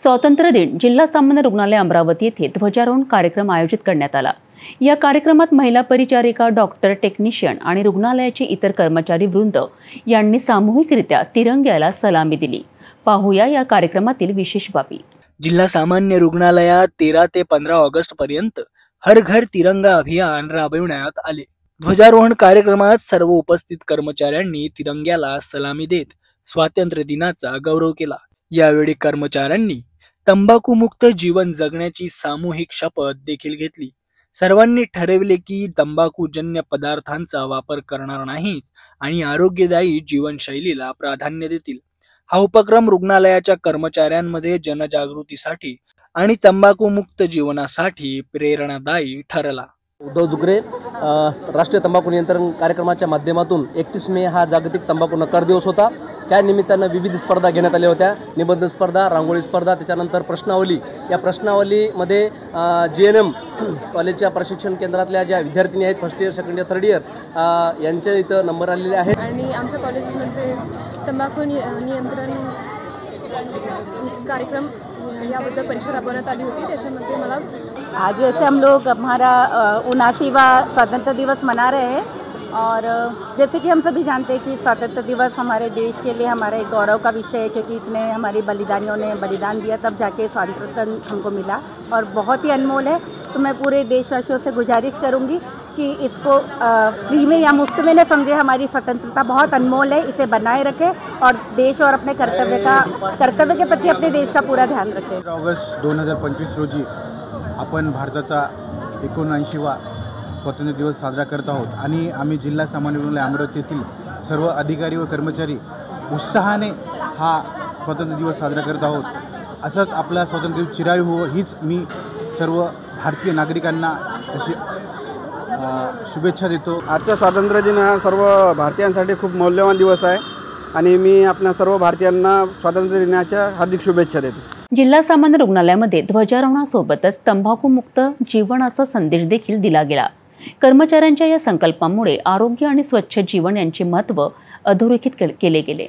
स्वातंत्र्य दिन जिल्हा सामान्य रुग्णालय अमरावती येथे ध्वजारोहण कार्यक्रम आयोजित करण्यात आला। या कार्यक्रमात महिला परिचारिका, डॉक्टर, टेक्निशियन आणि रुग्णालयाचे इतर कर्मचारी वृंद यांनी सामूहिकरित्या तिरंग्याला सलामी दिली। पाहूया या कार्यक्रमातील विशेष बाबी। जिल्हा सामान्य रुग्णालयात 13 ते 15 ऑगस्ट पर्यंत हर घर तिरंगा अभियान राबविण्यात आले। ध्वजारोहण कार्यक्रमात सर्व उपस्थित कर्मचाऱ्यांनी तिरंग्याला सलामी देत स्वातंत्र्य दिनाचा गौरव केला। यावेळी कर्मचाऱ्यांनी तंबाखू मुक्त जीवन जगण्याची सामूहिक शपथ देखील घेतली। सर्वांनी ठरवले की तंबाखूजन्य पदार्थांचा वापर करणार नाहीत आणि आरोग्यदायी जीवनशैलीला प्राधान्य देतील। हा उपक्रम रुग्णालयाच्या कर्मचाऱ्यांमध्ये जनजागृतीसाठी आणि तंबाखू मुक्त जीवनासाठी प्रेरणादायी ठरला। उद्धव जुगरे राष्ट्रीय तंबाखू नियंत्रण कार्यक्रमाच्या माध्यमातून 31 मे हा जागतिक तंबाखू नकार दिवस होता। त्या निमित्तानं विविध स्पर्धा घेण्यात आल्या होत्या। निबंध स्पर्धा, रांगोळी स्पर्धा, त्याच्यानंतर प्रश्नावली। या प्रश्नावलीमध्ये GNM कॉलेजच्या प्रशिक्षण केंद्रातल्या ज्या विद्यार्थिनी आहेत, first year, second year, third year, यांच्या इथं नंबर आलेले आहेत। आणि आमच्या कॉलेजमध्ये तंबाखू नियंत्रण कार्यक्रम याबद्दल परीक्षा राबवण्यात आली होती। त्याच्यामध्ये मला आज जैसे हम लोग हमारा 79वां स्वतंत्रता दिवस मना रहे हैं और जैसे कि हम सभी जानते हैं कि स्वतंत्रता दिवस हमारे देश के लिए हमारा एक गौरव का विषय है, क्योंकि इतने हमारी बलिदानियों ने बलिदान दिया तब जाके स्वतंत्रता हमको मिला और बहुत ही अनमोल है। तो मैं पूरे देशवासियों से गुजारिश करूंगी कि इसको फ्री में या मुफ्त में न समझे। हमारी स्वतंत्रता बहुत अनमोल है, इसे बनाए रखें और देश और अपने कर्तव्य के प्रति अपने देश का पूरा ध्यान रखें। ऑगस्ट 2025 रोजी आपण भारताचा 79वा स्वातंत्र्य दिवस साजरा करत आहोत आणि आम्ही जिल्हा सामान्य रुग्णालय अमरावती येथील सर्व अधिकारी व कर्मचारी उत्साहाने हा स्वातंत्र्य दिवस साजरा करत आहोत। असंच आपला स्वातंत्र्य दिवस चिरायू हो हीच मी सर्व भारतीय नागरिकांना अशी शुभेच्छा देतो। आजचा स्वातंत्र्य दिन हा सर्व भारतीयांसाठी खूप मौल्यवान दिवस आहे आणि मी आपल्या सर्व भारतीयांना स्वातंत्र्य दिनाच्या हार्दिक शुभेच्छा देतो। जिल्हा सामान्य रुग्णालयामध्ये ध्वजारोहणासोबतच तंबाखू मुक्त जीवनाचा संदेश देखील दिला गेला। कर्मचाऱ्यांच्या या संकल्पामुळे आरोग्य आणि स्वच्छ जीवन यांचे महत्त्व अधोरेखित केले गेले।